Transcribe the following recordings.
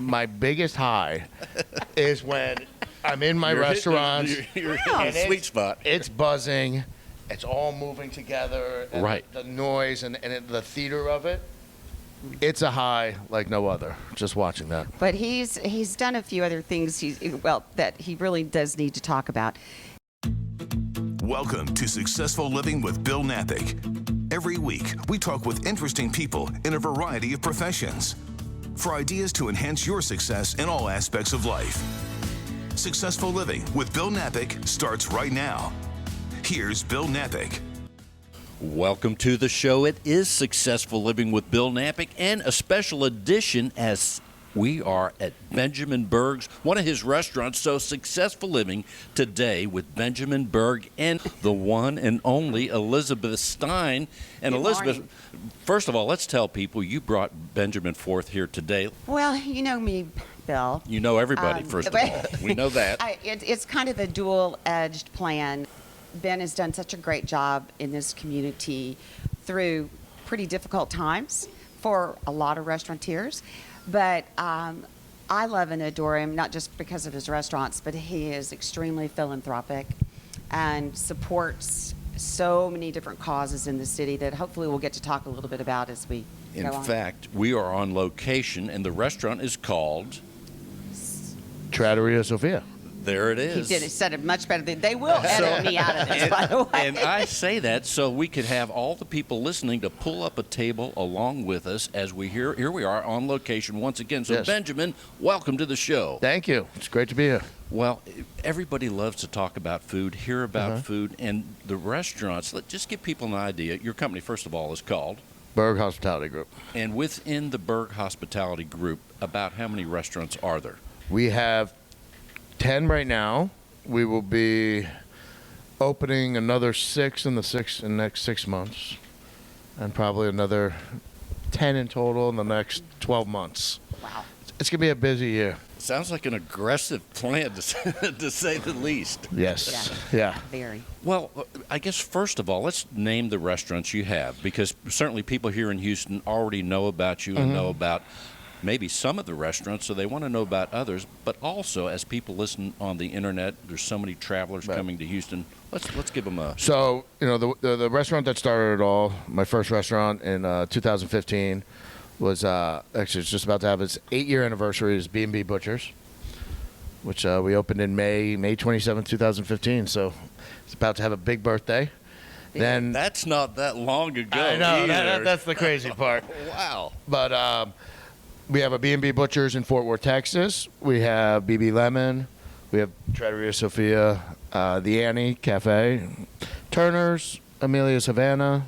my biggest high is when I'm in my restaurants. You're hitting a sweet spot. It's buzzing. It's all moving together. And right. The noise and the theater of it. It's a high like no other, just watching that. But he's done a few other things that he really does need to talk about. Welcome to Successful Living with Bill Knapik. Every week, we talk with interesting people in a variety of professions for ideas to enhance your success in all aspects of life. Successful Living with Bill Knapik starts right now. Here's Bill Knapik. Welcome to the show. It is Successful Living with Bill Knapik, and a special edition as we are at Benjamin Berg's, one of his restaurants. So Successful Living today with Benjamin Berg and the one and only Elizabeth Stein. And Good Elizabeth, morning. First of all, let's tell people you brought Benjamin forth here today. Well, you know me, Bill. You know everybody, first of all. We know that. It's kind of a dual-edged plan. Ben has done such a great job in this community through pretty difficult times for a lot of restaurateurs. But I love and adore him, not just because of his restaurants, but he is extremely philanthropic and supports so many different causes in the city that hopefully we'll get to talk a little bit about as we In go on. fact, we are on location, and the restaurant is called... Trattoria Sofia. There it is. He said it much better than they will edit me out of this, by the way. And I say that so we could have all the people listening to pull up a table along with us as we here we are on location once again. So Yes. Benjamin, welcome to the show. Thank you. It's great to be here. Well, everybody loves to talk about food, hear about food, and the restaurants. Just give people an idea. Your company, first of all, is called? Berg Hospitality Group. And within the Berg Hospitality Group, about how many restaurants are there? We have 10 right now. We will be opening another 6 in the next 6 months, and probably another 10 in total in the next 12 months. Wow. It's going to be a busy year. Sounds like an aggressive plan, to say the least. Yes. Yeah. Very. Well, I guess first of all, let's name the restaurants you have, because certainly people here in Houston already know about you and know about maybe some of the restaurants, so they want to know about others. But also, as people listen on the internet, there's so many travelers coming to Houston. Let's give them a... So, you know, the restaurant that started it all, my first restaurant in 2015, was actually it's just about to have its 8-year anniversary, is B&B Butchers, which we opened in May 27, 2015. So it's about to have a big birthday. Then That's not that long ago. I know either. that's the crazy part. Wow. But we have a B&B Butchers in Fort Worth, Texas. We have BB Lemon. We have Trattoria Sofia, the Annie Cafe, Turner's, Amelia's Havana,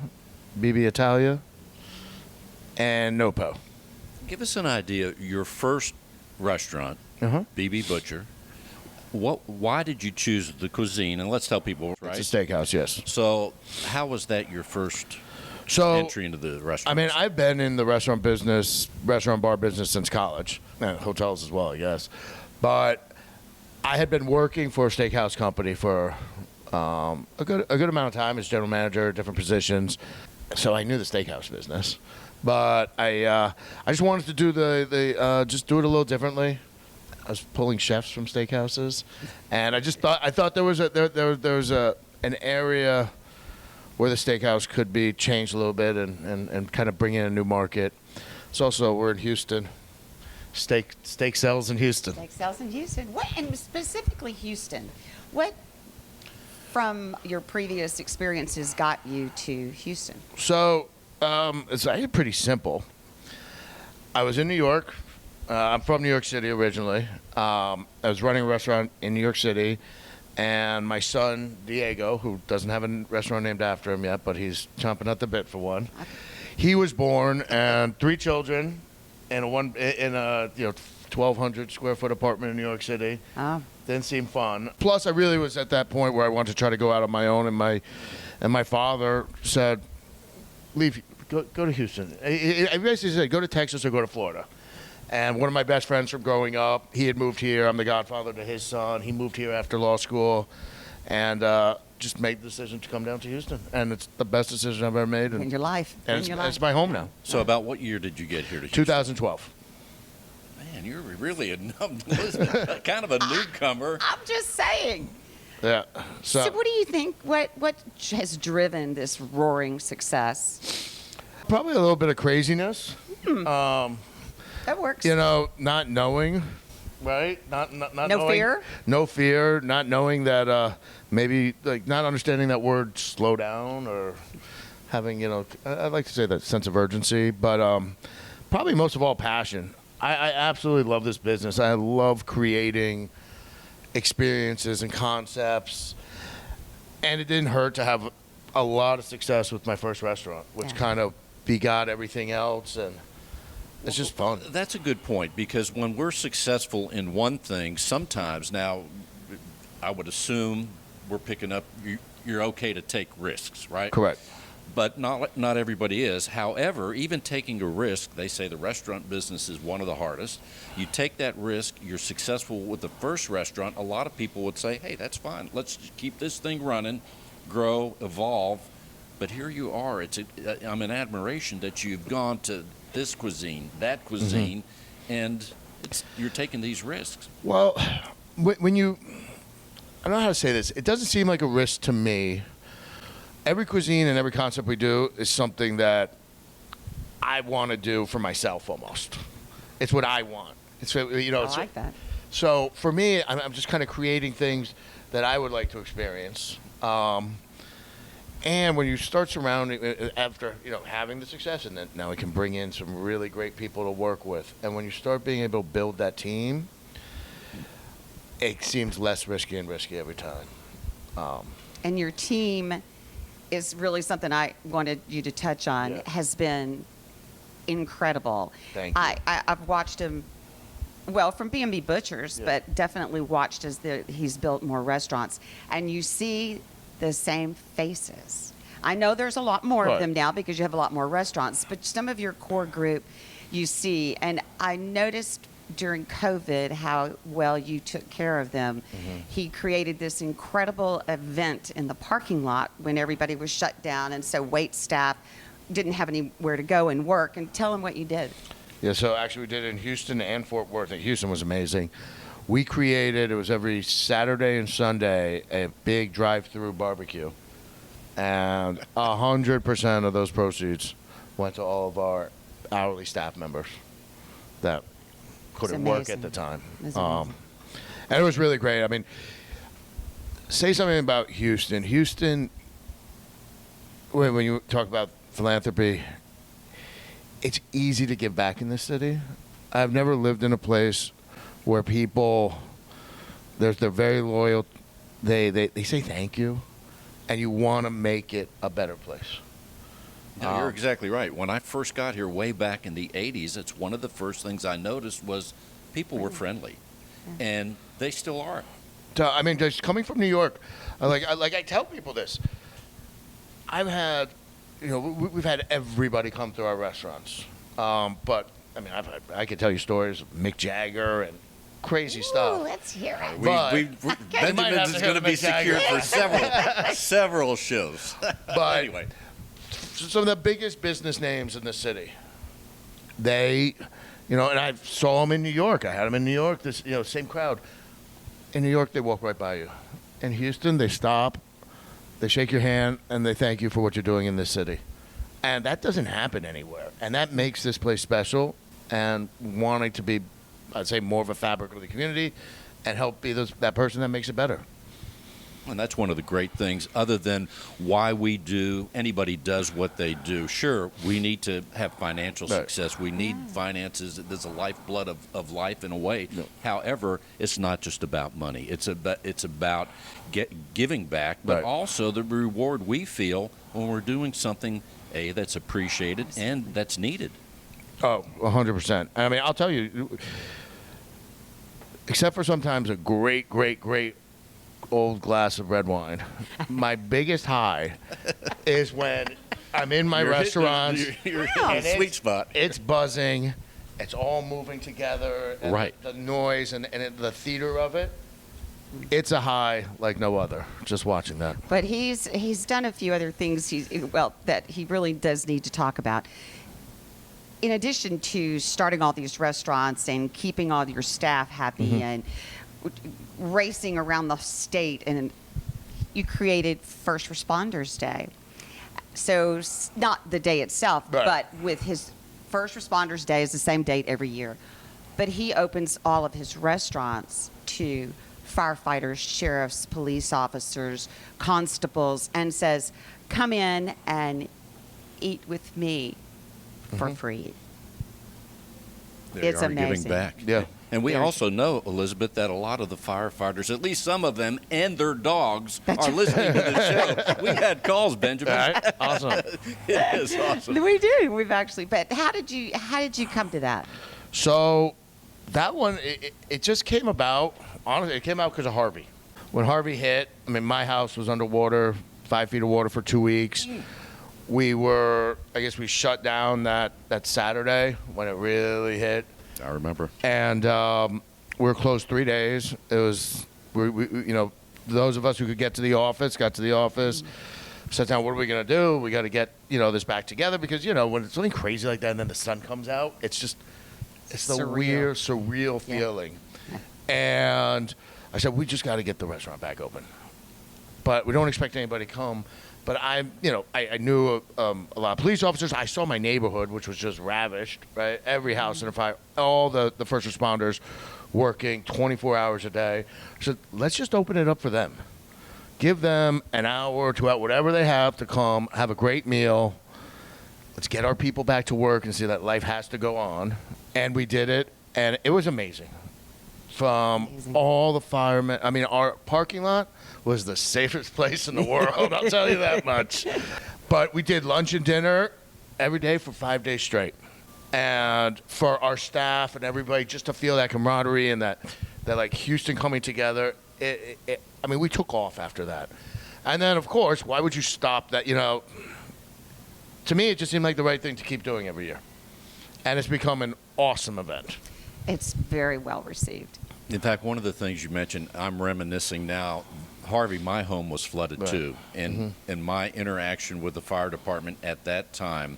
BB Italia, and Nopo. Give us an idea. Your first restaurant, BB Butcher. Why did you choose the cuisine? And let's tell people, right? It's a steakhouse, yes. So, how was that your first entry into the restaurant? I mean, I've been in the restaurant bar business since college, and hotels as well, I guess. But I had been working for a steakhouse company for a good amount of time as general manager, different positions. So I knew the steakhouse business, but I just wanted to do just do it a little differently. I was pulling chefs from steakhouses, and I thought there was an area where the steakhouse could be changed a little bit and kind of bring in a new market. It's also, we're in Houston. Steak sells in Houston. Steak sales in Houston. And specifically Houston, what from your previous experiences got you to Houston? So it's actually pretty simple. I was in New York. I'm from New York City originally. I was running a restaurant in New York City, and my son Diego, who doesn't have a restaurant named after him yet, but he's chomping at the bit for one. He was born, and 3 children in a 1,200 square foot apartment in New York City. Oh. Didn't seem fun. Plus, I really was at that point where I wanted to try to go out on my own, and my father said, "Leave, go to Houston." I basically said, "Go to Texas or go to Florida." And one of my best friends from growing up, he had moved here. I'm the godfather to his son. He moved here after law school, and just made the decision to come down to Houston. And it's the best decision I've ever made. In your life. And it's my home now. So about what year did you get here to Houston? 2012. Man, you're really kind of a newcomer. I'm just saying. Yeah. So what do you think? What has driven this roaring success? Probably a little bit of craziness. That works. You know, not knowing, right? Not No knowing, fear? No fear. Not knowing that maybe like not understanding that word slow down or having I'd like to say that sense of urgency, but probably most of all passion. I absolutely love this business. I love creating experiences and concepts, and it didn't hurt to have a lot of success with my first restaurant, which kind of begot everything else, and it's just fun. That's a good point, because when we're successful in one thing, sometimes now I would assume we're picking up you're okay to take risks, right? Correct. But not everybody is. However, even taking a risk, they say the restaurant business is one of the hardest. You take that risk, you're successful with the first restaurant, a lot of people would say, hey, that's fine. Let's keep this thing running, grow, evolve. But here you are. I'm in admiration that you've gone to this cuisine, that cuisine, and you're taking these risks. Well, when you, I don't know how to say this. It doesn't seem like a risk to me. Every cuisine and every concept we do is something that I want to do for myself almost. It's what I want. It's I like that. So for me, I'm just kind of creating things that I would like to experience. And when you start surrounding, after having the success, and then now we can bring in some really great people to work with, and when you start being able to build that team, it seems less risky and risky every time. And your team is really something I wanted you to touch on. Has been incredible. Thank you. I've watched him, well, from B&B Butchers, but definitely watched as he's built more restaurants, and you see the same faces. I know there's a lot more of them now because you have a lot more restaurants, but some of your core group you see, and I noticed during COVID how well you took care of them. He created this incredible event in the parking lot when everybody was shut down, and so wait staff didn't have anywhere to go and work. And tell them what you did. Yeah, so actually we did it in Houston and Fort Worth. And Houston was amazing. We created, it was every Saturday and Sunday, a big drive-through barbecue. And 100% of those proceeds went to all of our hourly staff members that couldn't work at the time. And it was really great. I mean, say something about Houston. Houston, when you talk about philanthropy, it's easy to give back in this city. I've never lived in a place where people, they're very loyal. They say thank you, and you want to make it a better place. No, you're exactly right. When I first got here way back in the 80s, it's one of the first things I noticed was people were friendly, and they still are. I mean, just coming from New York, I tell people this. I've had, we've had everybody come to our restaurants, but I mean, I could tell you stories of Mick Jagger and crazy stuff. Let's hear it. Benjamin's is going to be secured for several shows. But anyway, some of the biggest business names in the city, they, and I saw them in New York. I had them in New York. This, same crowd. In New York, they walk right by you. In Houston, they stop, they shake your hand, and they thank you for what you're doing in this city. And that doesn't happen anywhere. And that makes this place special, and wanting to be, I'd say, more of a fabric of the community and help be that person that makes it better. And that's one of the great things, other than why anybody does what they do. Sure, we need to have financial success. We need finances. There's a lifeblood of life in a way. No. However, it's not just about money. It's about giving back, but also the reward we feel when we're doing something, that's appreciated and that's needed. Oh, 100%. I mean, I'll tell you, except for sometimes a great old glass of red wine, my biggest high is when I'm in my restaurant. You're in a sweet spot. It's buzzing. It's all moving together. And the noise and the theater of it. It's a high like no other, just watching that. But he's done a few other things that he really does need to talk about. in addition to starting all these restaurants and keeping all your staff happy and racing around the state, and you created First Responders Day. So not the day itself, Right. but with his First Responders Day is the same date every year. But he opens all of his restaurants to firefighters, sheriffs, police officers, constables, and says, come in and eat with me for free. They It's are amazing. giving back. Yeah. And we Very also know, Elizabeth, that a lot of the firefighters, at least some of them, and their dogs That's are right. listening to the show. We had calls, Benjamin. All right. Awesome. It is awesome. We do. We've actually. But how did you come to that? So that one, it just came about. Honestly, it came out because of Harvey. When Harvey hit, I mean, my house was underwater, 5 feet of water for 2 weeks. We shut down that Saturday when it really hit. I remember. And we were closed 3 days. It was, those of us who could get to the office, got to the office, sat down, what are we going to do? We got to get, this back together because, when it's something crazy like that and then the sun comes out, it's the Surreal. weird, surreal feeling. And I said, we just got to get the restaurant back open. But we don't expect anybody to come. But I knew a lot of police officers. I saw my neighborhood, which was just ravished, right? Every house in a fire, all the first responders working 24 hours a day. I said, let's just open it up for them. Give them an hour or 2 hours, whatever they have to come, have a great meal. Let's get our people back to work and see that life has to go on. And we did it, and it was amazing. From all the firemen, I mean, our parking lot was the safest place in the world, I'll tell you that much. But we did lunch and dinner every day for 5 days straight. And for our staff and everybody, just to feel that camaraderie and that like Houston coming together, we took off after that. And then, of course, why would you stop that, To me, it just seemed like the right thing to keep doing every year. And it's become an awesome event. It's very well received. In fact, one of the things you mentioned, I'm reminiscing now. Harvey, my home was flooded Right. too. And my interaction with the fire department at that time,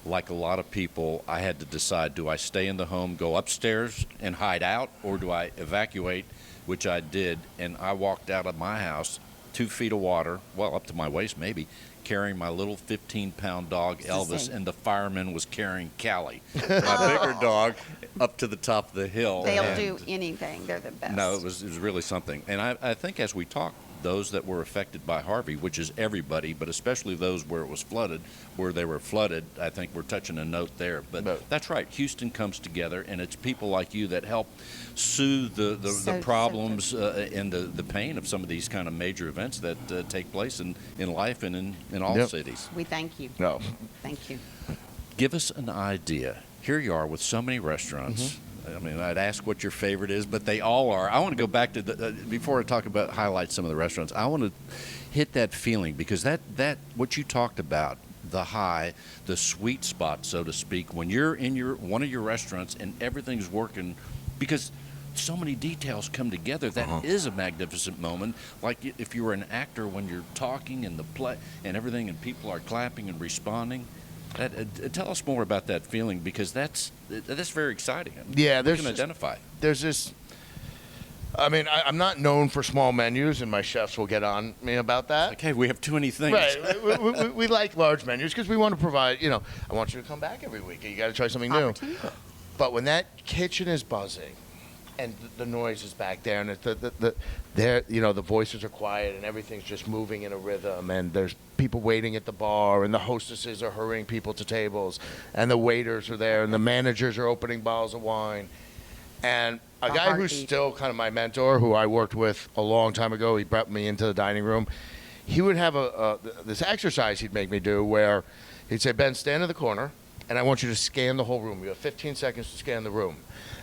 like a lot of people, I had to decide, do I stay in the home, go upstairs and hide out, or do I evacuate, which I did. And I walked out of my house, 2 feet of water, well, up to my waist maybe, carrying my little 15-pound dog, Elvis, and the fireman was carrying Callie, my bigger dog, up to the top of the hill. They'll And do anything. They're the best. no, it was really something. And I think as we talk, those that were affected by Harvey, which is everybody, but especially those where it was flooded, where they were flooded, I think we're touching a note there. But that's right. Houston comes together, and it's people like you that help soothe the problems and the pain of some of these kind of major events that take place in life and in all cities. We thank you. No. Thank you. Give us an idea. Here you are with so many restaurants. I mean, I'd ask what your favorite is, but they all are. I want to go back to before I talk about highlight some of the restaurants. I want to hit that feeling because that what you talked about, the high, the sweet spot, so to speak, when you're in one of your restaurants and everything's working, because so many details come together. That is a magnificent moment. Like if you were an actor when you're talking and the play and everything, and people are clapping and responding. Tell us more about that feeling because that's very exciting. Yeah, we can identify. There's this. I mean, I'm not known for small menus, and my chefs will get on me about that. Okay, we have too many things. Right. we like large menus because we want to provide. I want you to come back every week. You got to try something new. But when that kitchen is buzzing, and the noise is back there, and the voices are quiet, and everything's just moving in a rhythm, and there's people waiting at the bar, and the hostesses are hurrying people to tables, and the waiters are there, and the managers are opening bottles of wine, and a guy who's still kind of my mentor, who I worked with a long time ago, he brought me into the dining room. He would have this exercise he'd make me do where he'd say, Ben, stand in the corner, and I want you to scan the whole room. You have 15 seconds to scan the room.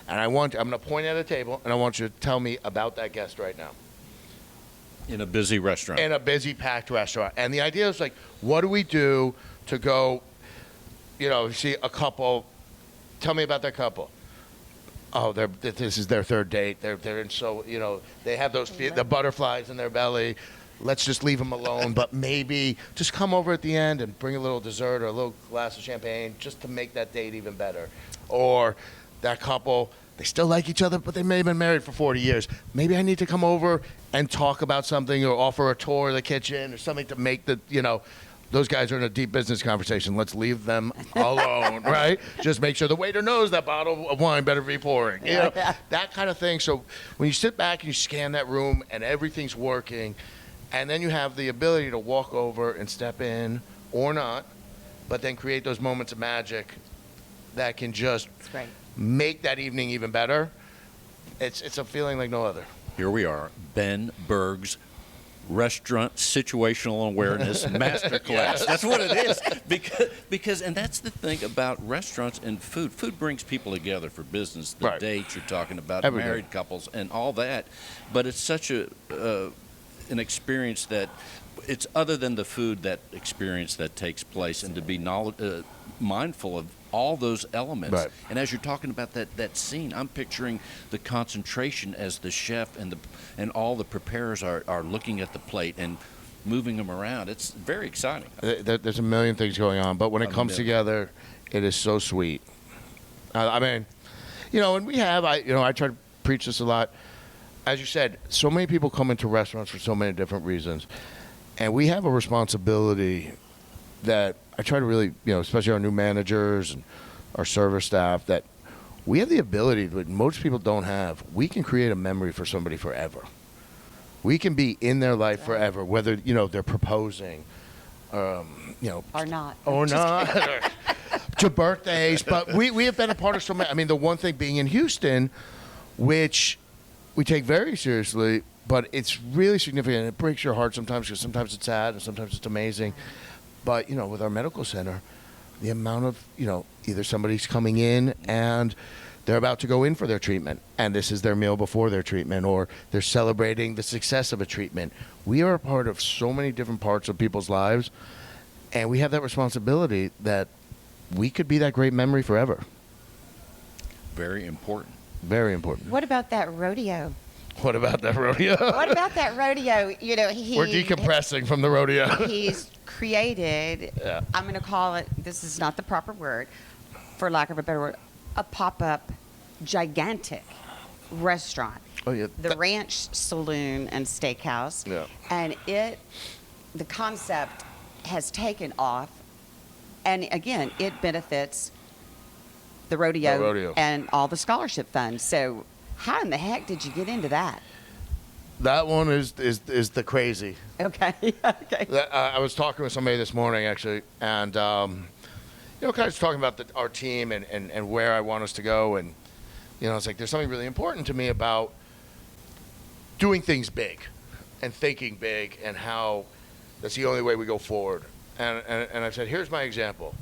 And I'm going to point at a table, and I want you to tell me about that guest right now. In a busy restaurant. In a busy, packed restaurant. And the idea is, like, what do we do to go, see a couple, tell me about that couple. Oh, this is their third date. They're in they have the butterflies in their belly. let's just leave them alone, but maybe just come over at the end and bring a little dessert or a little glass of champagne just to make that date even better. Or that couple, they still like each other, but they may have been married for 40 years. Maybe I need to come over and talk about something or offer a tour of the kitchen or something to make the, those guys are in a deep business conversation. Let's leave them alone, right? Just make sure the waiter knows that bottle of wine better be pouring. That kind of thing. So when you sit back and you scan that room and everything's working, and then you have the ability to walk over and step in or not, but then create those moments of magic that can just make that evening even better. It's a feeling like no other. Here we are, Ben Berg's Restaurant Situational Awareness Masterclass. Yes. That's what it is. Because and that's the thing about restaurants and food. Food brings people together for business. The dates you're talking about, married couples, and all that. But it's such an experience that it's other than the food, that experience that takes place, and to be mindful of all those elements. Right. And as you're talking about that scene, I'm picturing the concentration as the chef and all the preparers are looking at the plate and moving them around. It's very exciting. There's a million things going on, but when it comes together, it is so sweet. I mean, and we have, I try to preach this a lot. As you said, so many people come into restaurants for so many different reasons. And we have a responsibility that I try to really, especially our new managers and our service staff, that we have the ability that most people don't have. We can create a memory for somebody forever. We can be in their life forever, whether, they're proposing, or not. To birthdays. But we have been a part of so many. I mean, the one thing being in Houston, which we take very seriously, but it's really significant. It breaks your heart sometimes because sometimes it's sad and sometimes it's amazing. But, with our medical center, the amount of, either somebody's coming in and they're about to go in for their treatment and this is their meal before their treatment, or they're celebrating the success of a treatment. We are a part of so many different parts of people's lives, and we have that responsibility that we could be that great memory forever. Very important. Very important. What about that rodeo? What about that rodeo? What about that rodeo? We're decompressing from the rodeo. He's created, I'm going to call it, this is not the proper word, for lack of a better word, a pop-up gigantic restaurant. Oh, yeah. The Ranch Saloon and Steakhouse. Yeah. And the concept has taken off. And again, it benefits the rodeo and all the scholarship funds. So how in the heck did you get into that? That one is the crazy. Okay. Okay. I was talking with somebody this morning, actually, and, kind of talking about our team and where I want us to go. And, it's like there's something really important to me about doing things big and thinking big and how that's the only way we go forward. And I said, here's my example.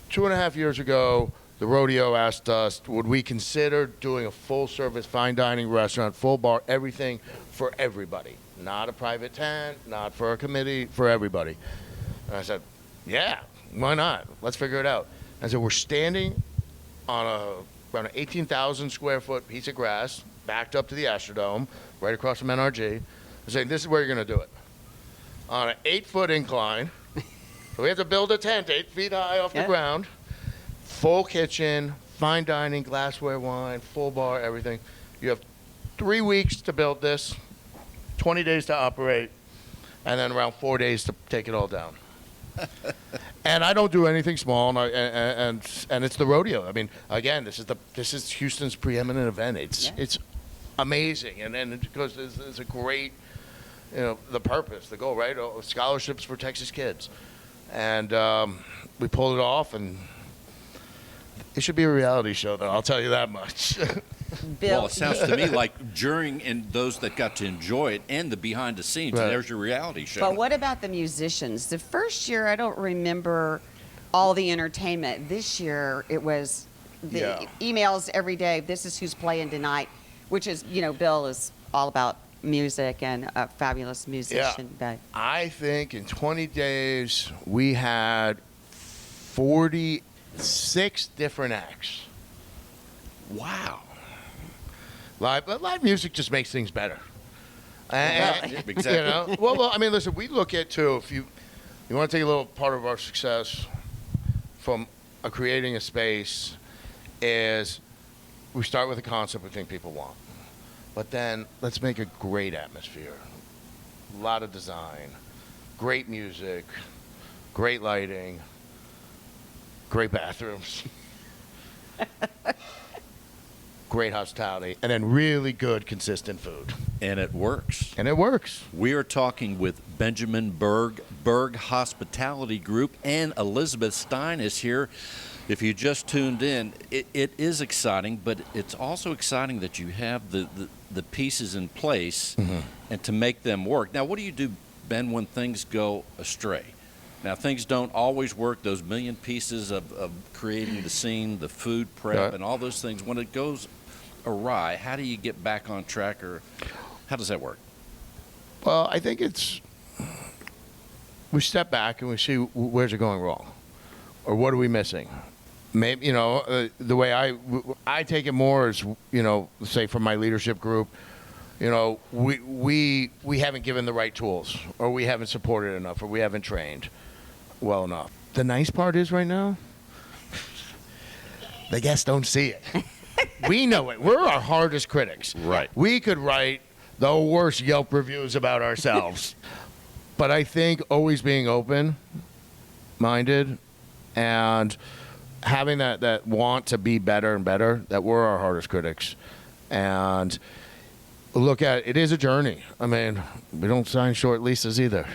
2.5 years ago, the rodeo asked us, would we consider doing a full-service fine dining restaurant, full bar, everything for everybody? Not a private tent, not for a committee, for everybody. And I said, yeah, why not? Let's figure it out. And so we're standing on around an 18,000 square foot piece of grass, backed up to the Astrodome, right across from NRG. I'm saying, this is where you're going to do it. On an 8-foot incline. So we have to build a tent 8 feet high off the ground. Full kitchen, fine dining, glassware, wine, full bar, everything. You have 3 weeks to build this, 20 days to operate, and then around 4 days to take it all down. And I don't do anything small, and it's the rodeo. I mean, again, this is Houston's preeminent event. It's amazing, and because it's a great, the purpose, the goal, right? Scholarships for Texas kids, and we pulled it off, and it should be a reality show, though. I'll tell you that much. Bill. Well, it sounds to me like during and those that got to enjoy it and the behind the scenes, Right. there's your reality show. But what about the musicians? The first year, I don't remember all the entertainment. This year, it was the emails every day. This is who's playing tonight, which is, Bill is all about music and a fabulous musician. Yeah. But I think in 20 days, we had 46 different acts. Wow. Live music just makes things better. Exactly. You know? Well, I mean, listen, we look at, too, if you want to take a little part of our success from creating a space is we start with a concept we think people want. But then let's make a great atmosphere. A lot of design, great music, great lighting, great bathrooms, great hospitality, and then really good, consistent food. And it works. And it works. We are talking with Benjamin Berg, Berg Hospitality Group, and Elizabeth Stein is here. If you just tuned in, it is exciting, but it's also exciting that you have the pieces in place and to make them work. Now, what do you do, Ben, when things go astray? Now, things don't always work, those million pieces of creating the scene, the food prep, and all those things. When it goes awry, how do you get back on track, or how does that work? Well, I think we step back and we see where's it going wrong, or what are we missing. Maybe, the way I take it more is, say from my leadership group, we haven't given the right tools, or we haven't supported enough, or we haven't trained well enough. The nice part is right now, the guests don't see it. We know it. We're our hardest critics. Right. We could write the worst Yelp reviews about ourselves. But I think always being open-minded and having that want to be better and better, that we're our hardest critics. And look at it is a journey. I mean, we don't sign short leases either.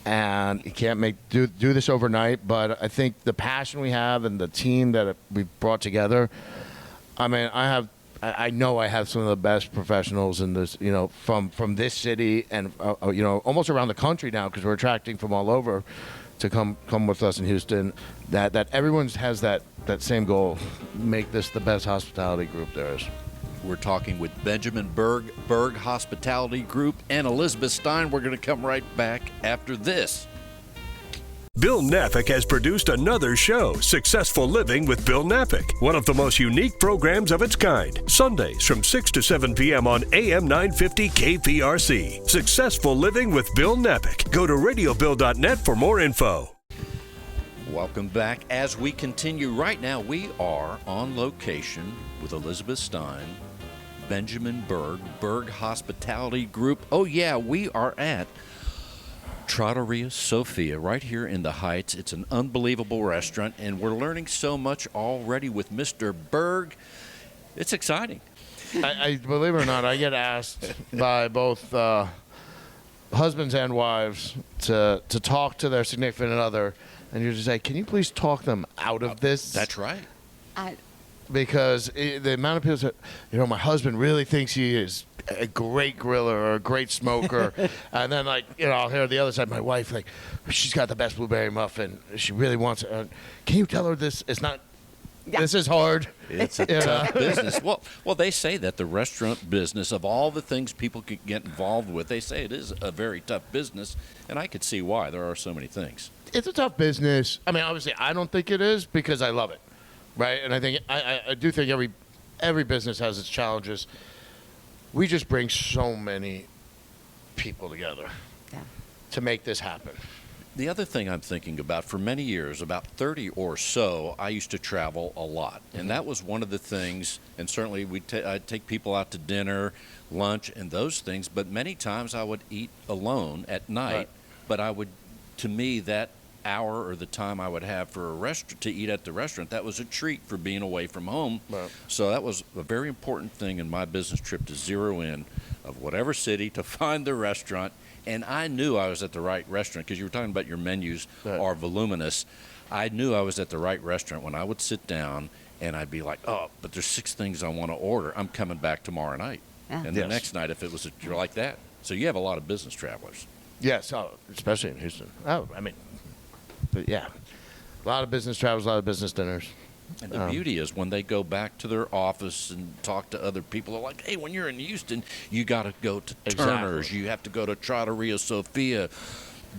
And you can't do this overnight, but I think the passion we have and the team that we've brought together, I mean, I know I have some of the best professionals in this, from this city and, almost around the country now, because we're attracting from all over to come with us in Houston, that everyone has that same goal, make this the best hospitality group there is. We're talking with Benjamin Berg, Berg Hospitality Group, and Elizabeth Stein. We're going to come right back after this. Bill Knapik has produced another show, Successful Living with Bill Knapik, one of the most unique programs of its kind. Sundays from 6 to 7 p.m. on AM 950 KPRC. Successful Living with Bill Knapik. Go to radiobill.net for more info. Welcome back. As we continue right now, we are on location with Elizabeth Stein, Benjamin Berg, Berg Hospitality Group. Oh, yeah, we are at Trattoria Sofia right here in the Heights. It's an unbelievable restaurant, and we're learning so much already with Mr. Berg. It's exciting. I believe it or not, I get asked by both husbands and wives to talk to their significant other, and you just say, can you please talk them out of this? That's right. Because the amount of people that, my husband really thinks he is a great griller or a great smoker. And then, I'll hear the other side, my wife, she's got the best blueberry muffin. She really wants it. Can you tell her this is not, this is hard? It's a tough business. Well, they say that the restaurant business, of all the things people could get involved with, they say it is a very tough business. And I could see why. There are so many things. It's a tough business. I mean, obviously, I don't think it is because I love it. Right, and I think I do think every business has its challenges. We just bring so many people together to make this happen. The other thing I'm thinking about, for many years, about 30 or so, I used to travel a lot, and that was one of the things. And certainly, I'd take people out to dinner, lunch, and those things. But many times, I would eat alone at night. Right. But to me, that hour or the time I would have for a restaurant to eat at the restaurant, that was a treat for being away from home. Right. So that was a very important thing in my business trip, to zero in of whatever city to find the restaurant. And I knew I was at the right restaurant, because you were talking about your menus are voluminous. I knew I was at the right restaurant when I would sit down and I'd be like, oh, but there's 6 things I want to order. I'm coming back tomorrow night. Yeah. And the next night, if it was you're like that. So you have a lot of business travelers. Yes, especially in Houston. But yeah, a lot of business travels, a lot of business dinners. And the beauty is when they go back to their office and talk to other people, they're like, hey, when you're in Houston, you got to go to Turner's. You have to go to Trattoria Sofia,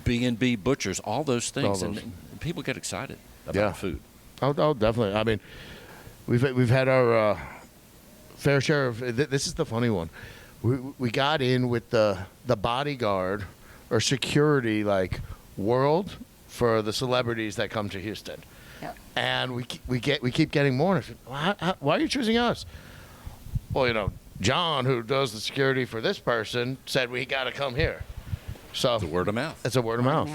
B&B Butchers, all those things. And people get excited about the food. Oh, definitely. I mean, we've had our fair share of – this is the funny one. we got in with the bodyguard or security like world for the celebrities that come to Houston. Yep. And we keep getting more. And I said, why are you choosing us? Well, John, who does the security for this person, said we got to come here. So The word of mouth. it's a word of mouth.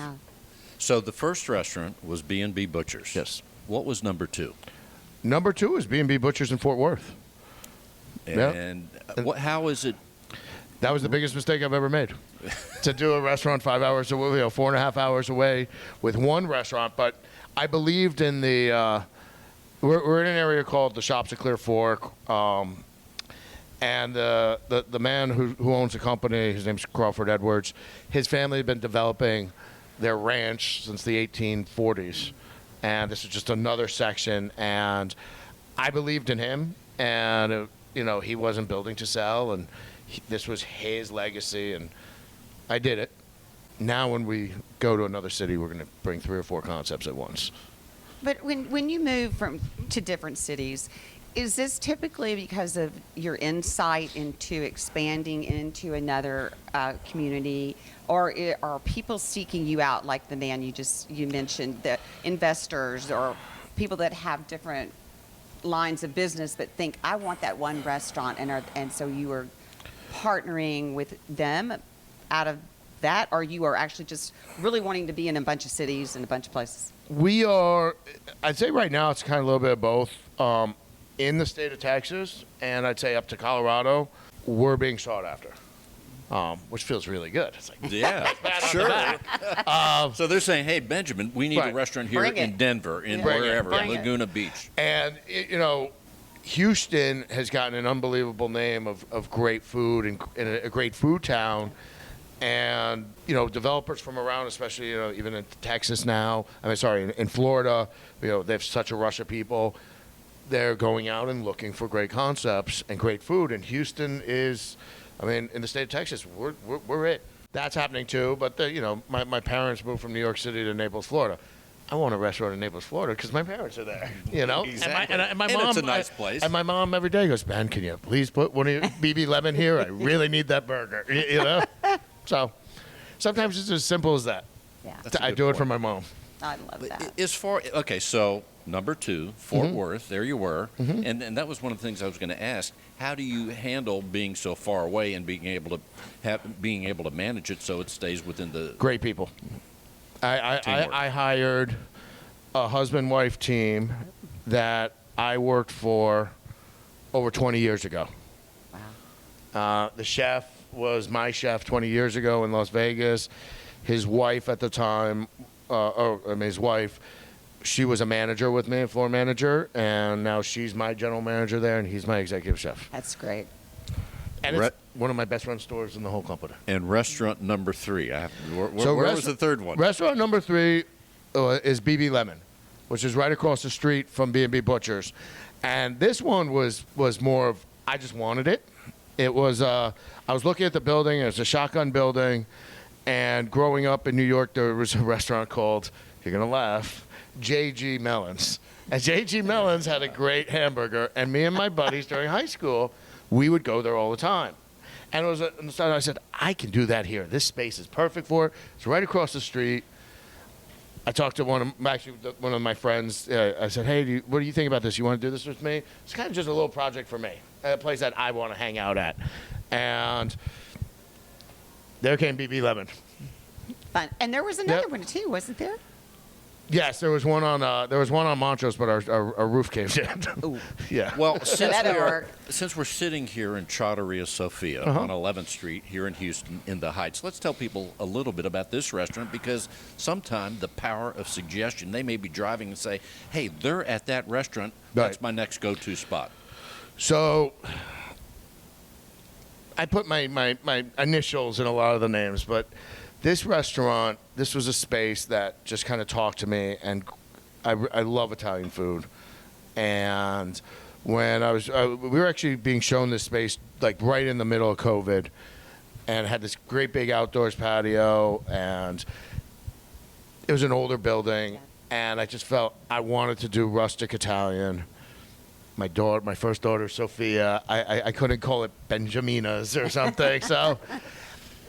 So the first restaurant was B&B Butchers. Yes. What was number 2? Number 2 is B&B Butchers in Fort Worth. And how is it? That was the biggest mistake I've ever made. To do a restaurant 5 hours away, 4.5 hours away with one restaurant. But I believed in the. We're in an area called the Shops at Clear Fork, and the man who owns the company, his name's Crawford Edwards. His family had been developing their ranch since the 1840s, and this is just another section. And I believed in him, and he wasn't building to sell, and this was his legacy, and I did it. Now when we go to another city, we're going to bring 3 or 4 concepts at once. But when you move to different cities, is this typically because of your insight into expanding into another community, or are people seeking you out, like the man you mentioned, the investors or people that have different lines of business that think, I want that one restaurant, and so you are partnering with them out of that, or you are actually just really wanting to be in a bunch of cities and a bunch of places? We are, I'd say right now it's kind of a little bit of both. In the state of Texas, and I'd say up to Colorado, we're being sought after, which feels really good. It's like, Yeah, sure. So they're saying, hey, Benjamin, we need a Right. restaurant here Bring in it. Denver, in Bring it. wherever, Bring in it. Laguna Beach. and Houston has gotten an unbelievable name of great food and a great food town. And, developers from around, especially, even in Texas now, in Florida, they have such a rush of people. They're going out and looking for great concepts and great food. And Houston is, in the state of Texas, we're it. That's happening too. But, my parents moved from New York City to Naples, Florida. I want a restaurant in Naples, Florida, because my parents are there. Exactly. And my And mom, it's a nice place. And my mom every day goes, Ben, can you please put one of your BB Lemon here? I really need that burger. So sometimes it's as simple as that. Yeah, That's a I good do it point. for my mom. I love that. So number 2, Fort Mm-hmm. Worth, there you were. And that was one of the things I was going to ask. How do you handle being so far away and being able to manage it so it stays within the Great people. Teamwork. I hired a husband-wife team that I worked for over 20 years ago. Wow. The chef was my chef 20 years ago in Las Vegas. His wife at the time, his wife, she was a manager with me, a floor manager, and now she's my general manager there, and he's my executive chef. That's great. And it's one of my best-run stores in the whole company. And restaurant number 3. Where was the third one? Restaurant number 3 is BB Lemon, which is right across the street from B&B Butchers. And this one was more of, I just wanted it. It was, I was looking at the building. It was a shotgun building. And growing up in New York, there was a restaurant called, you're going to laugh, J.G. Mellon's. And J.G. Mellon's had a great hamburger. And me and my buddies during high school, we would go there all the time. And I said, I can do that here. This space is perfect for it. It's right across the street. I talked to one of my friends. I said, hey, what do you think about this? You want to do this with me? It's kind of just a little project for me, a place that I want to hang out at. And there came BB Lemon. Fun. And there was another one too, wasn't there? Yes, there was one on Montrose, but our roof caved in. Ooh. Yeah. Well, That'll work. since we're sitting here in Trattoria Sophia on 11th Street here in Houston in the Heights, let's tell people a little bit about this restaurant, because sometimes the power of suggestion, they may be driving and say, hey, they're at that restaurant. That's Right. my next go-to spot. So I put my initials in a lot of the names, but this restaurant, this was a space that just kind of talked to me, and I love Italian food. And when I was, we were actually being shown this space like right in the middle of COVID, and had this great big outdoors patio, and it was an older building, and I just felt I wanted to do rustic Italian. my first daughter, Sophia, I couldn't call it Benjamina's or something. So,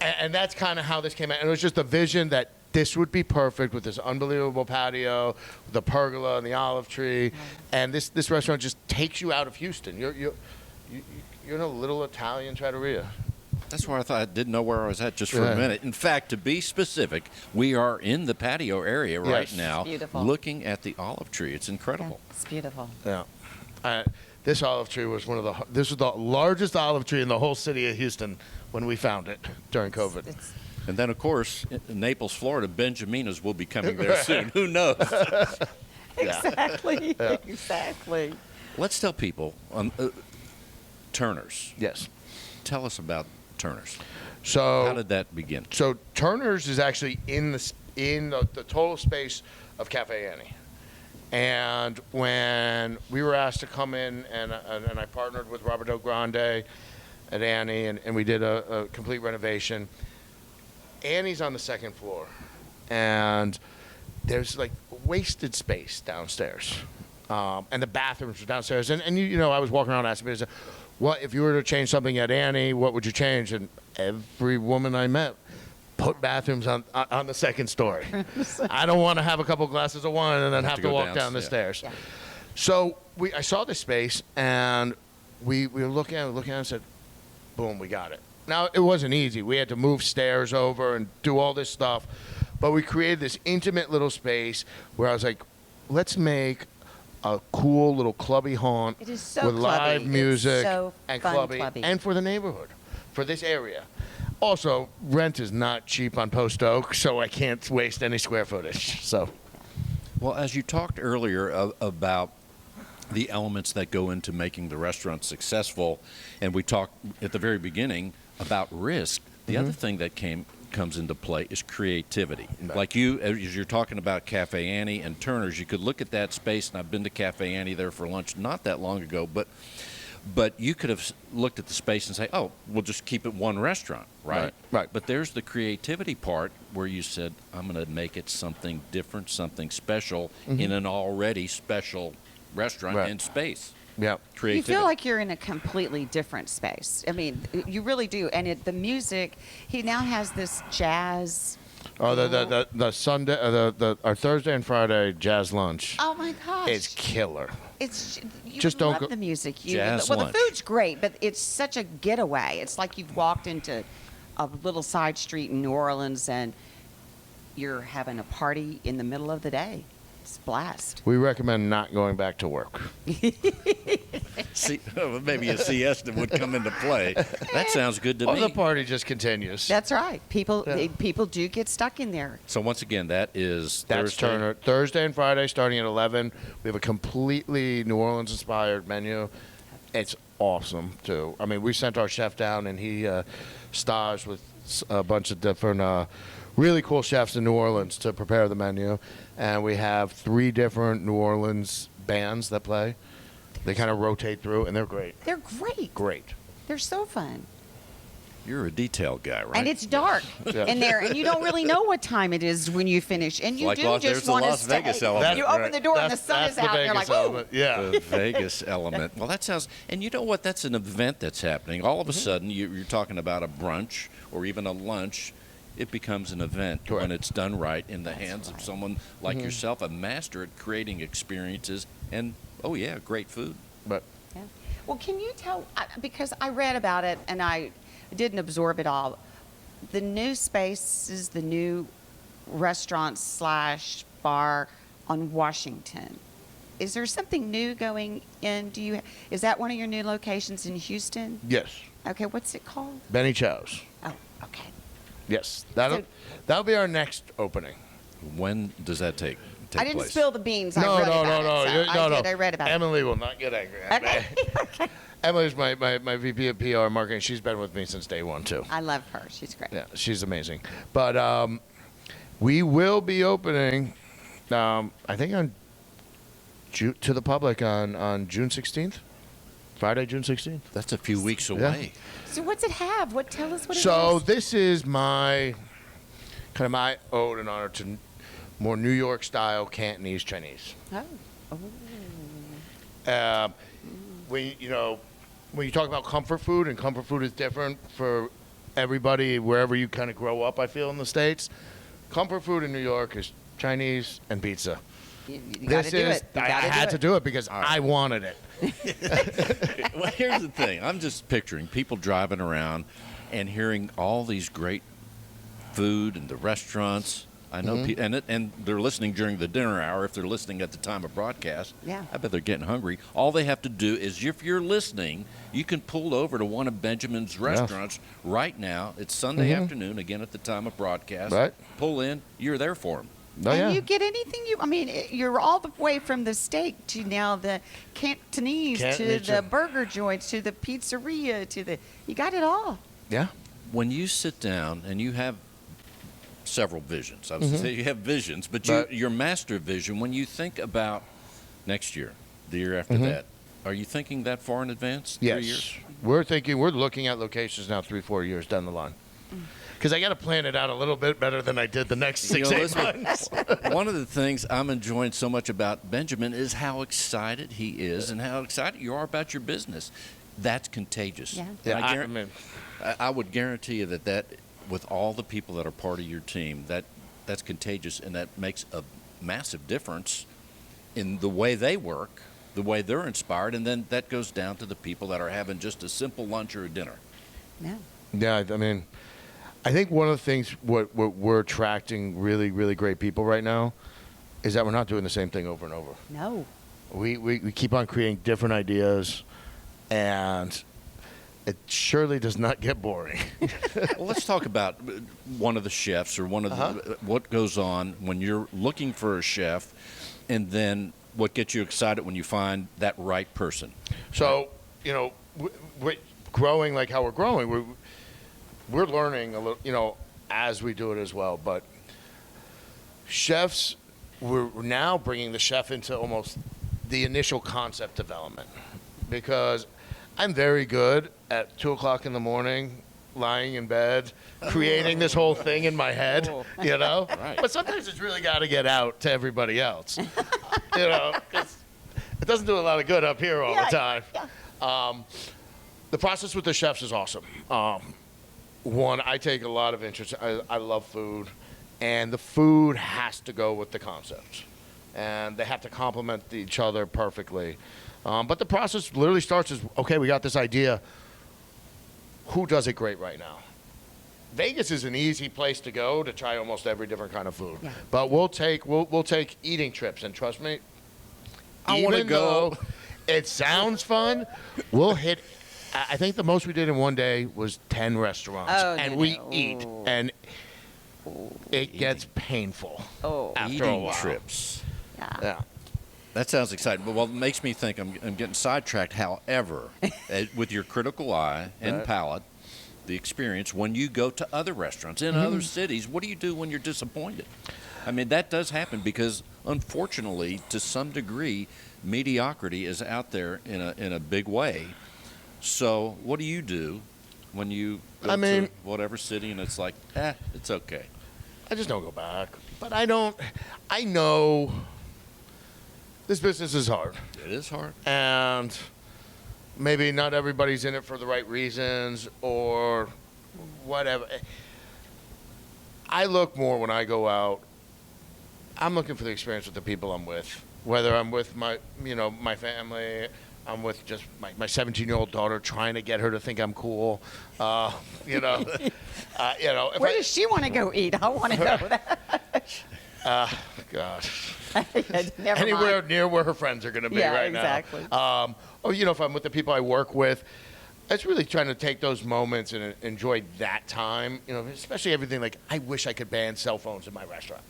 and that's kind of how this came out. And it was just a vision that this would be perfect with this unbelievable patio, the pergola and the olive tree, and this restaurant just takes you out of Houston. You're in a little Italian trattoria. That's where I didn't know where I was at just for a minute. In fact, to be specific, we are in the patio area right now, looking at the olive tree. It's incredible. Yeah, it's beautiful. Yeah. This olive tree was this was the largest olive tree in the whole city of Houston when we found it during COVID. And then, of course, in Naples, Florida, Benjamina's will be coming there soon. Who knows? Exactly. Yeah. Exactly. Let's tell people, Turner's. Yes. Tell us about Turner's. So how did that begin? So Turner's is actually in the total space of Cafe Annie. And when we were asked to come in, and I partnered with Roberto Grande at Annie, and we did a complete renovation. Annie's on the second floor, and there's like wasted space downstairs, and the bathrooms are downstairs. And you know, I was walking around asking people, "What if you were to change something at Annie? What would you change?" And every woman I met put bathrooms on the second story. I don't want to have a couple glasses of wine and then have to walk down the stairs. Yeah. So I saw this space, and we were looking at it and said, "Boom, we got it." Now, it wasn't easy. We had to move stairs over and do all this stuff. But we created this intimate little space where I was like, let's make a cool little clubby haunt with clubby. Live music and clubby. And for the neighborhood, for this area. Also, rent is not cheap on Post Oak, so I can't waste any square footage. So, well, as you talked earlier about the elements that go into making the restaurant successful, and we talked at the very beginning about risk. The other thing that comes into play is creativity. Right. Like as you're talking about Cafe Annie and Turner's, you could look at that space, and I've been to Cafe Annie there for lunch not that long ago, but you could have looked at the space and say, oh, we'll just keep it one restaurant, right? Right. But there's the creativity part where you said, I'm going to make it something different, something special in an already special restaurant and space. Yeah, creativity. You feel like you're in a completely different space. I mean, you really do. And the music, he now has this jazz. Oh, the Sunday, our Thursday and Friday jazz lunch. Oh my gosh, it's killer. It's you just love don't go the music. Jazz well, lunch. The food's great, but it's such a getaway. It's like you've walked into a little side street in New Orleans and you're having a party in the middle of the day. It's a blast. We recommend not going back to work. See, maybe a siesta would come into play. That sounds good to me. The party just continues. That's right. People do get stuck in there. So once again, that's Thursday. Turner. Thursday and Friday starting at 11. We have a completely New Orleans-inspired menu. It's awesome, too. I mean, we sent our chef down, and he staged with a bunch of different really cool chefs in New Orleans to prepare the menu. And we have 3 different New Orleans bands that play. They kind of rotate through, and they're great. They're great. Great. They're so fun. You're a detail guy, right? And it's dark in there, and you don't really know what time it is when you finish. And you like do just want to stay. Vegas element. You open the door and the sun is out, and you're like, "Ooh!" Yeah, the Vegas element. Well, that sounds. And you know what? That's an event that's happening. All of a sudden, you're talking about a brunch or even a lunch. It becomes an event when it's done right in the hands of someone like yourself, a master at creating experiences and, great food. But well, can you tell, because I read about it and I didn't absorb it all, the new spaces, the new restaurant/bar on Washington, is there something new going in? Is that one of your new locations in Houston? yes, Okay, what's it called? Benny Chow's. Oh, okay. Yes, that'll be our next opening. When does that take I didn't place? spill the beans. No. I read about it. Emily will not get angry at me. Okay. Emily's my VP of PR and marketing. She's been with me since day one, too. I love her. She's great. Yeah, she's amazing. But we will be opening, I think, to the public on June 16th. Friday, June 16th. That's a few weeks away. So what's it have? Tell us what it is. So this is my ode and honor to more New York style Cantonese Chinese. Oh. when you talk about comfort food, and comfort food is different for everybody wherever you kind of grow up, I feel, in the States. Comfort food in New York is Chinese and pizza. You got to do it. I had to do it because I wanted it. Well, here's the thing. I'm just picturing people driving around and hearing all these great food and the restaurants. I know, and they're listening during the dinner hour. If they're listening at the time of broadcast, I bet they're getting hungry. All they have to do is, if you're listening, you can pull over to one of Benjamin's restaurants right now. It's Sunday afternoon, again at the time of broadcast. Right. Pull in, you're there for them. Oh, and you get anything you're all the way from the steak to now the Cantonese to the burger joints to the pizzeria you got it all. Yeah. When you sit down and you have several visions, I was going to say you have visions, but your master vision, when you think about next year, the year after that, are you thinking that far in advance? Yes. 3 years? We're looking at locations now 3-4 years down the line. Because I got to plan it out a little bit better than I did the next 6-8 months. One of the things I'm enjoying so much about Benjamin is how excited he is and how excited you are about your business. That's contagious. Yeah. I would guarantee you that with all the people that are part of your team, that's contagious, and that makes a massive difference in the way they work, the way they're inspired, and then that goes down to the people that are having just a simple lunch or a dinner. Yeah, I think one of the things what we're attracting really, really great people right now is that we're not doing the same thing over and over. No. We keep on creating different ideas, and it surely does not get boring. Well, let's talk about one of the chefs, or one of what goes on when you're looking for a chef, and then what gets you excited when you find that right person. So, we're growing like how we're growing. We're learning a little, as we do it as well. But chefs, we're now bringing the chef into almost the initial concept development, because I'm very good at 2 o'clock in the morning, lying in bed, creating this whole thing in my head, Right. But sometimes it's really got to get out to everybody else, 'cause it doesn't do a lot of good up here all the time. Yeah. The process with the chefs is awesome. One, I take a lot of interest. I love food, and the food has to go with the concepts, and they have to complement each other perfectly. But the process literally starts as, okay, we got this idea. Who does it great right now? Vegas is an easy place to go to try almost every different kind of food. Yeah. But we'll take eating trips, and trust me, I want to go. It sounds fun. We'll hit. I think the most we did in one day was 10 restaurants, we eat, and it gets painful after a Eating while. trips. Yeah. That sounds exciting. Well, it makes me think I'm getting sidetracked. However, with your critical eye and palate, the experience, when you go to other restaurants in other cities, what do you do when you're disappointed? I mean, that does happen because, unfortunately, to some degree, mediocrity is out there in a big way. So what do you do when you go to whatever city and it's like, it's okay? I just don't go back. But I know this business is hard. It is hard. And maybe not everybody's in it for the right reasons or whatever. I look more when I go out, I'm looking for the experience with the people I'm with. Whether I'm with my family, I'm with just my 17-year-old daughter, trying to get her to think I'm cool. Where does she want to go eat? I want to know that. God. Never Anywhere mind. near where her friends are going to be right exactly. now. If I'm with the people I work with, it's really trying to take those moments and enjoy that time. Especially everything like, I wish I could ban cell phones in my restaurant.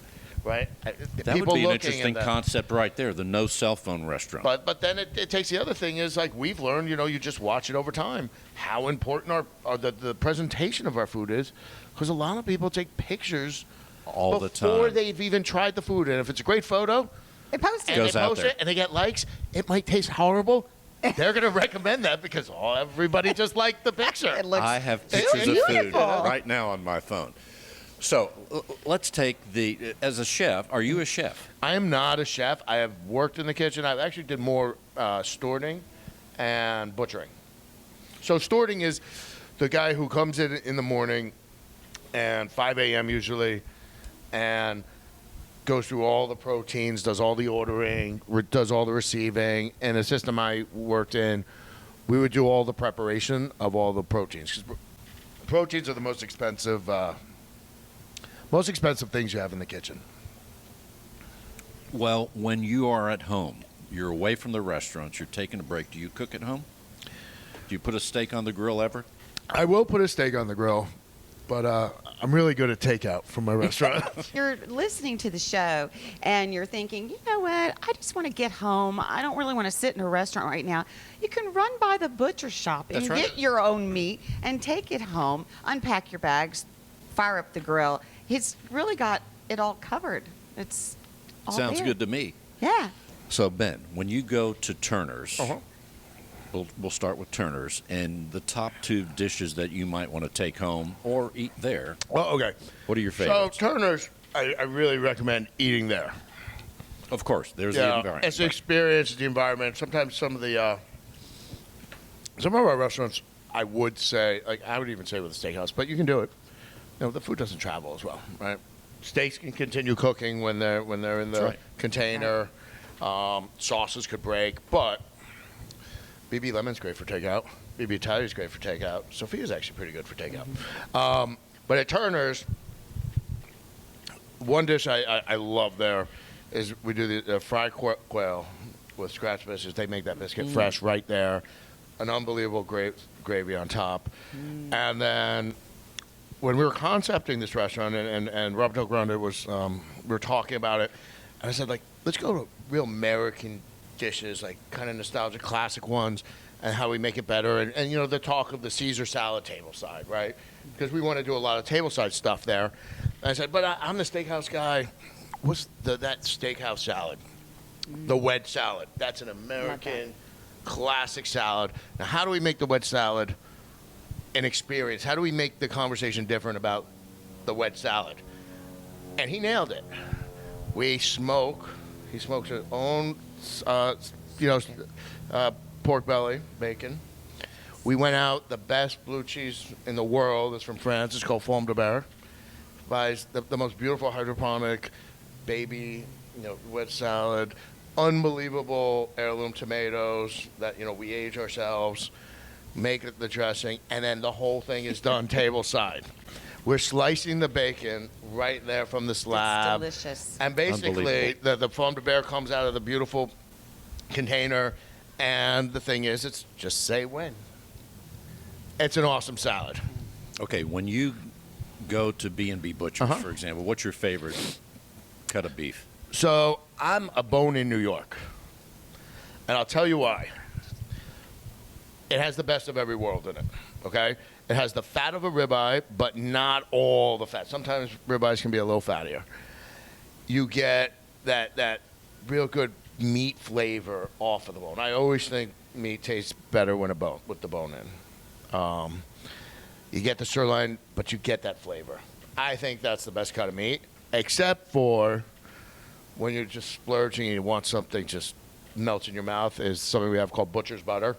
Right? That would be an interesting concept right there, the no cell phone restaurant. But then it takes the other thing is, like, we've learned, you just watch it over time, how important the presentation of our food is, because a lot of people take pictures all the time before they've even tried the food. And if it's a great photo, They post it. Goes they out post there. it and they get likes, it might taste horrible. They're going to recommend that because everybody just liked the picture. It looks I have pictures of food beautiful. right now on my phone. So let's take as a chef, are you a chef? I am not a chef. I have worked in the kitchen. I've actually did more stewarding and butchering. So sorting is the guy who comes in the morning and 5 a.m. usually and goes through all the proteins, does all the ordering, does all the receiving. In a system I worked in, we would do all the preparation of all the proteins. 'Cause proteins are the most expensive things you have in the kitchen. Well, when you are at home, you're away from the restaurants, you're taking a break, do you cook at home? Do you put a steak on the grill ever? I will put a steak on the grill, but I'm really good at takeout from my restaurant. You're listening to the show and you're thinking, you know what, I just want to get home. I don't really want to sit in a restaurant right now. You can run by the butcher shop and That's right. get your own meat and take it home, unpack your bags, fire up the grill. He's really got it all covered. It's all Sounds there. good to me. Yeah. So, Ben, when you go to Turner's, Uh-huh. we'll start with Turner's, and the top two dishes that you might want to take home or eat there, Well, okay. what are your So favorites? Turner's, I really recommend eating there. Of course, there's the Yeah, environment. it's the experience, the environment. Sometimes some of our restaurants, I would say, like I would even say with a steakhouse, but you can do it. You know, the food doesn't travel as well, right? Steaks can continue cooking when they're in the right. container. Sauces could break, but BB Lemon's great for takeout. BB Italian's great for takeout. Sophia's actually pretty good for takeout. But at Turner's, one dish I love there is we do the fried quail with scratch biscuits. They make that biscuit fresh right there. An unbelievable gravy on top. And then when we were concepting this restaurant and Rob Del Grande was, we were talking about it, and I said, like, let's go to real American dishes, like kind of nostalgic, classic ones, and how we make it better. And you know, the talk of the Caesar salad tableside, right? Because we want to do a lot of tableside stuff there. And I said, but I'm the steakhouse guy. What's that steakhouse salad? The wedge salad. That's an American classic salad. Now, how do we make the wedge salad an experience? How do we make the conversation different about the wedge salad? And he nailed it. We smoke. He smokes his own, pork belly, bacon. We went out. The best blue cheese in the world is from France. It's called Fomme de Berg. Buys the most beautiful hydroponic baby, wedge salad. Unbelievable heirloom tomatoes that we age ourselves. Make it the dressing, and then the whole thing is done tableside. We're slicing the bacon right there from the slab. It's delicious. And basically, the Fomme de Berg comes out of the beautiful container, and the thing is, it's just say when. It's an awesome salad. Okay, when you go to B&B Butchers, Uh-huh. for example, what's your favorite cut of beef? So I'm a bone in New York, and I'll tell you why. It has the best of every world in it, okay? It has the fat of a ribeye, but not all the fat. Sometimes ribeyes can be a little fattier. You get that real good meat flavor off of the bone. I always think meat tastes better with the bone in. You get the sirloin, but you get that flavor. I think that's the best cut of meat, except for when you're just splurging and you want something just melts in your mouth, is something we have called butcher's butter,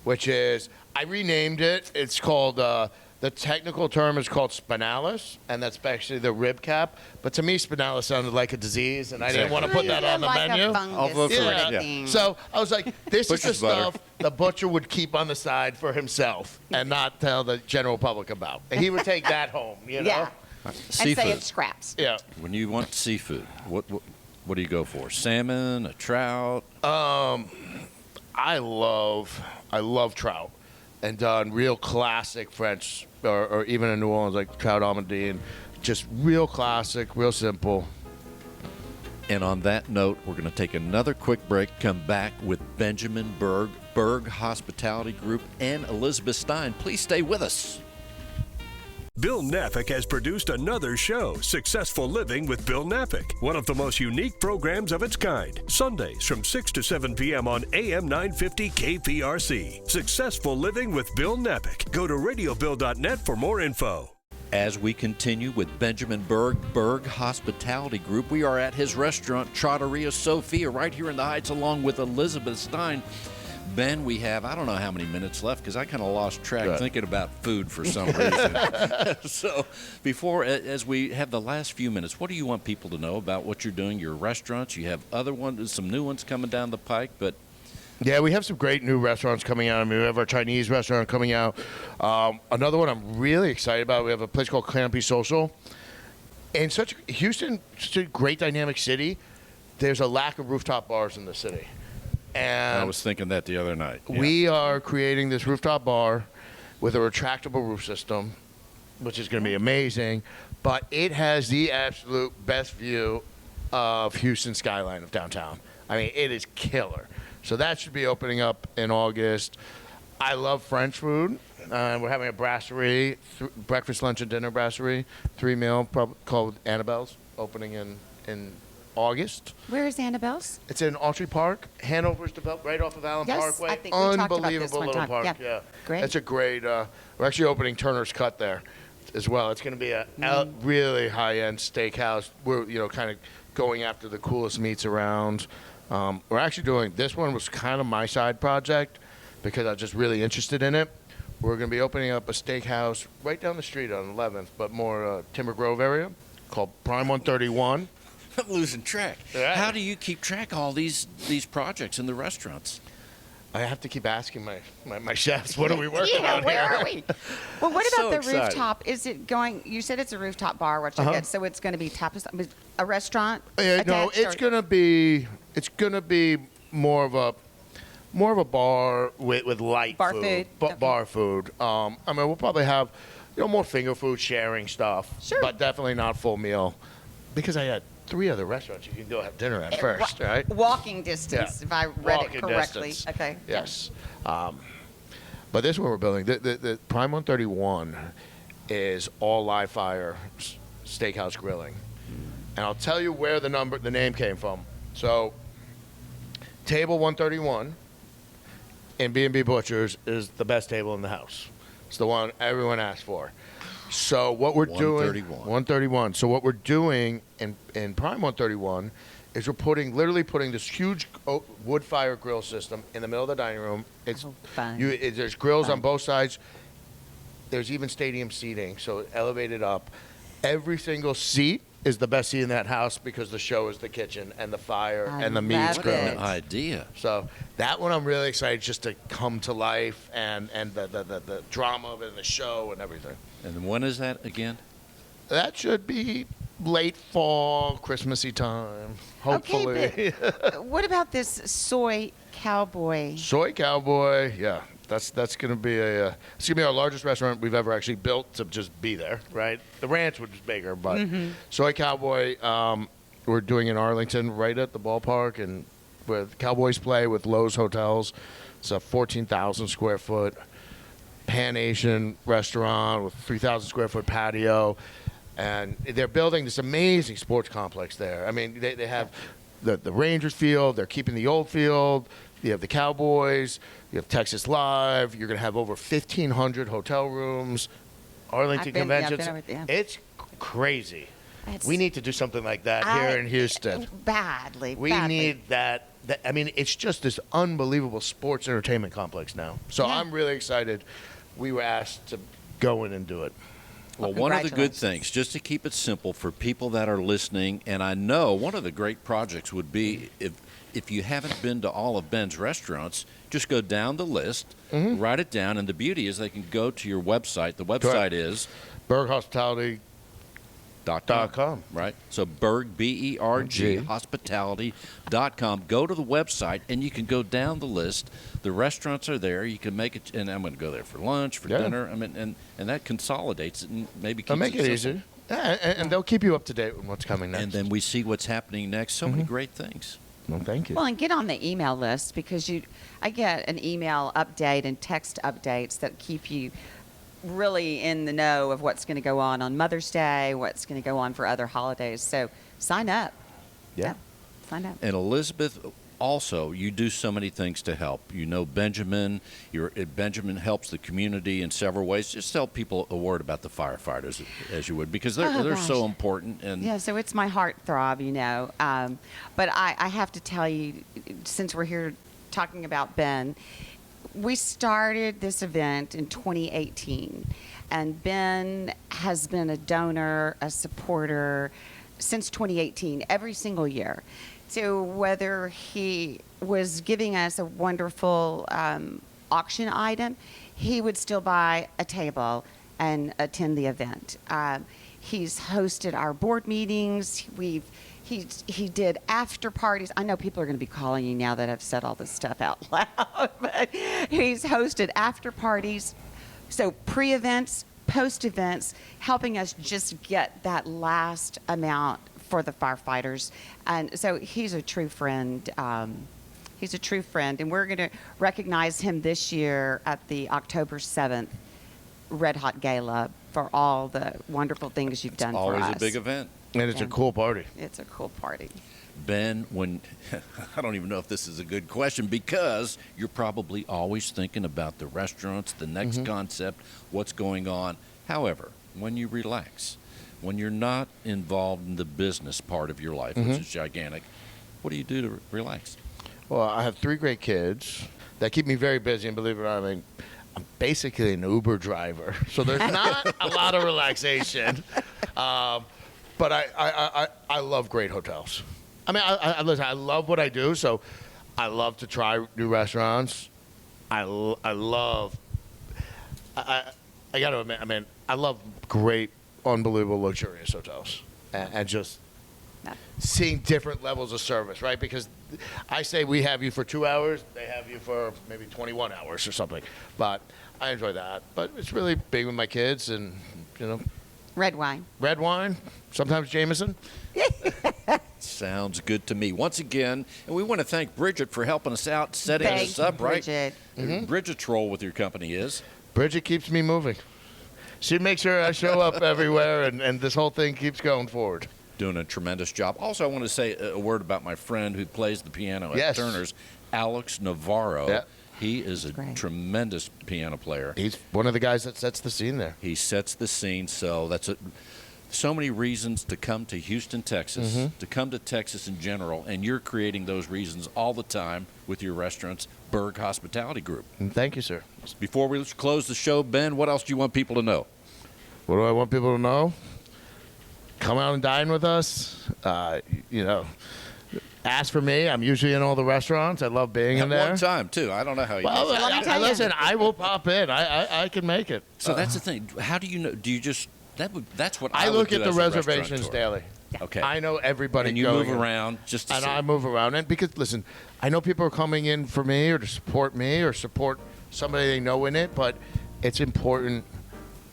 which is, I renamed it. It's called, the technical term is called spinalis, and that's actually the rib cap. But to me, spinalis sounded like a disease, and I didn't want to put that on the like menu. A fungus I'll vote for sort it, of yeah. thing. So I was like, this is the Butcher's butter. stuff the butcher would keep on the side for himself and not tell the general public about. And he would take that home, Yeah. And say Seafood. it's scraps. Yeah. When you want seafood, what do you go for? Salmon, a trout? I love trout, and done real classic French, or even in New Orleans, like trout almondine, just real classic, real simple. And on that note, we're going to take another quick break, come back with Benjamin Berg, Berg Hospitality Group, and Elizabeth Stein. Please stay with us. Bill Knapik has produced another show, Successful Living with Bill Knapik, one of the most unique programs of its kind. Sundays from 6 to 7 p.m. on AM 950 KPRC. Successful Living with Bill Knapik. Go to radiobill.net for more info. As we continue with Benjamin Berg, Berg Hospitality Group, we are at his restaurant, Trattoria Sophia, right here in the Heights, along with Elizabeth Stein. Ben, we have, I don't know how many minutes left because I kind of lost track Good. thinking about food for some reason. So as we have the last few minutes, what do you want people to know about what you're doing, your restaurants? You have other ones, some new ones coming down the pike, but Yeah, we have some great new restaurants coming out. I mean, we have our Chinese restaurant coming out. Another one I'm really excited about, we have a place called Knapik Social. In Houston, such a great dynamic city, there's a lack of rooftop bars in the city. And I was thinking that the other night. Yeah. we are creating this rooftop bar with a retractable roof system, which is going to be amazing. But it has the absolute best view of Houston skyline of downtown. I mean, it is killer. So that should be opening up in August. I love French food. We're having a brasserie, breakfast, lunch, and dinner brasserie, 3-meal, called Annabelle's, opening in August. Where is Annabelle's? It's in Autry Park. Hanover's developed right off of Allen Yes, Parkway. I think we talked about this Unbelievable one little time. park. Yeah. Yeah. Great. It's a great. We're actually opening Turner's Cut there as well. It's going to be a really high-end steakhouse. We're kind of going after the coolest meats around. We're actually doing this one was kind of my side project because I was just really interested in it. We're going to be opening up a steakhouse right down the street on 11th, but more Timber Grove area, called Prime 131. I'm losing track. Yeah. How do you keep track of all these projects in the restaurants? I have to keep asking my chefs, what are we working on where here? are we? Well, what So about the excited. rooftop? Is it going? You said it's a rooftop bar, which I get. So it's going to be tapas, a restaurant. No, attached, it's gonna be more of a bar with light Bar food. food. Okay. Bar food. I mean, we'll probably have more finger food, sharing stuff. Sure. But definitely not full meal, because I had 3 other restaurants you can go have dinner at first, right? Walking distance, Yeah. if I read Walking it correctly. distance. Okay. Yes. But this one we're building, the Prime 131 is all live fire steakhouse grilling. And I'll tell you where the name came from. So, table 131 in B&B Butchers is the best table in the house. It's the one everyone asks for. So what we're doing, 131. So what we're doing in Prime 131 is we're literally putting this huge wood fire grill system in the middle of the dining room. It's fun. There's grills on both sides. There's even stadium seating, so elevated up. Every single seat is the best seat in that house because the show is the kitchen and the fire and the meat's love grilling. it. Idea. So that one I'm really excited just to come to life and the drama of it and the show and everything. And when is that again? That should be late fall, Christmassy time, hopefully. Okay, but what about this soy cowboy? Soy Cowboy, yeah. That's gonna be our largest restaurant we've ever actually built to just be there, right? The ranch was bigger, but Soy Cowboy, we're doing in Arlington, right at the ballpark, and with Cowboys play with Lowe's Hotels. It's a 14,000 square foot Pan Asian restaurant with 3,000 square foot patio, and they're building this amazing sports complex there. I mean, they have the Rangers field. They're keeping the old field. You have the Cowboys. You have Texas Live. You're going to have over 1,500 hotel rooms. Arlington Convention. It's crazy. We need to do something like that here in Houston. Badly. We need that. I mean, it's just this unbelievable sports entertainment complex now. So Yeah. I'm really excited. We were asked to go in and do it. Well, one of the good Congratulations. things, just to keep it simple for people that are listening, and I know one of the great projects would be if you haven't been to all of Ben's restaurants, just go down the list, write it down, and the beauty is they can go to your website. The website Correct. is Berg Hospitality .com, right? So Berg, B-E-R-G, hospitality.com. Go to the website, and you can go down the list. The restaurants are there. You can make it, and I'm going to go there for lunch, for dinner. I mean, and that consolidates it and maybe keeps They'll make it simple. easy. Yeah, and they'll keep you up to date with what's coming next. And then we see what's happening next. So many great things. Well, thank you. Well, and get on the email list because I get an email update and text updates that keep you really in the know of what's going to go on Mother's Day, what's going to go on for other holidays. So sign up. Yeah. Sign up. And Elizabeth, also, you do so many things to help. You know Benjamin. Benjamin helps the community in several ways. Just tell people a word about the firefighters, as you would, because they're so important. And Yeah, so it's my heartthrob, you know. But I have to tell you, since we're here talking about Ben, we started this event in 2018, and Ben has been a donor, a supporter since 2018, every single year. So whether he was giving us a wonderful auction item, he would still buy a table and attend the event. He's hosted our board meetings. He did after parties. I know people are going to be calling you now that I've said all this stuff out loud, but he's hosted after parties. So pre-events, post-events, helping us just get that last amount for the firefighters. And so he's a true friend. He's a true friend. And we're going to recognize him this year at the October 7th Red Hot Gala for all the wonderful things you've done for us. Always a big event. And it's a cool party. It's a cool party. Ben, when I don't even know if this is a good question, because you're probably always thinking about the restaurants, the next concept, what's going on. However, when you relax, when you're not involved in the business part of your life, which is gigantic, what do you do to relax? Well, I have 3 great kids that keep me very busy, and believe it or not, I mean, I'm basically an Uber driver, so there's not a lot of relaxation. But I love great hotels. I mean, listen, I love what I do, so I love to try new restaurants. I got to admit, I mean, I love great, unbelievable, luxurious hotels, and just seeing different levels of service, right? Because I say we have you for 2 hours, they have you for maybe 21 hours or something. But I enjoy that. But it's really being with my kids and, Red wine. red wine, sometimes Jameson. Sounds good to me. Once again, and we want to thank Bridget for helping us out, setting Thank us up, you, right? Bridget. Bridget's role with your company is? Bridget keeps me moving. She makes sure I show up everywhere, and this whole thing keeps going forward. Doing a tremendous job. Also, I want to say a word about my friend who plays the piano at Turner's, Alex Navarro. Yeah. He is a tremendous piano player. He's one of the guys that sets the scene there. He sets the scene, so that's so many reasons to come to Houston, Texas, to come to Texas in general, and you're creating those reasons all the time with your restaurants, Berg Hospitality Group. And thank you, sir. Before we close the show, Ben, what else do you want people to know? What do I want people to know? Come out and dine with us. Ask for me. I'm usually in all the restaurants. I love being in there. At one time, too. I don't know how you Well, do that. listen, I will pop in. I can make it. So that's the thing. How do you know? Do you just that's what I would look do at the as a reservations restaurateur. daily. Okay. I know everybody. And you going move in. around just to And see. I move around, and because listen, I know people are coming in for me or to support me or support somebody they know in it, but it's important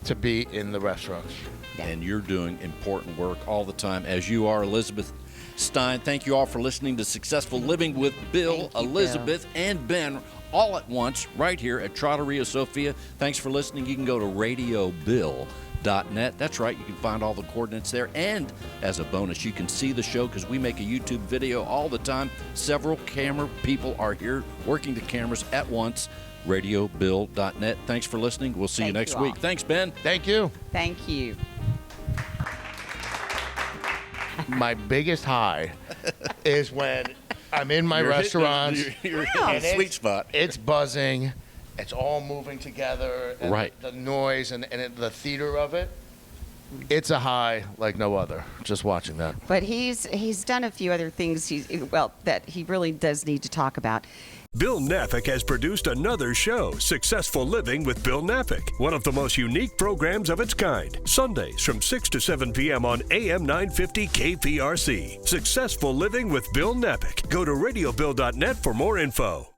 to be in the restaurants. And you're doing important work all the time, as you are, Elizabeth Stein. Thank you all for listening to Successful Living with Bill, Thank you, Elizabeth, and Ben all at once right here at Trattoria Sofia. Thanks for listening. You can go to radiobill.net. That's right. You can find all the coordinates there. And as a bonus, you can see the show because we make a YouTube video all the time. Several camera people are here working the cameras at once. radiobill.net. Thanks for listening. We'll see you next week. Thanks, Ben. Thank you. Thank you. My biggest high is when I'm in my restaurants. You're hitting the sweet spot. It's buzzing. It's all moving together. And Right. The noise and the theater of it. It's a high like no other. Just watching that. But he's done a few other things that he really does need to talk about. Bill Knapik has produced another show, Successful Living with Bill Knapik, one of the most unique programs of its kind. Sundays from 6 to 7 p.m. on AM 950 KPRC. Successful Living with Bill Knapik. Go to radiobill.net for more info.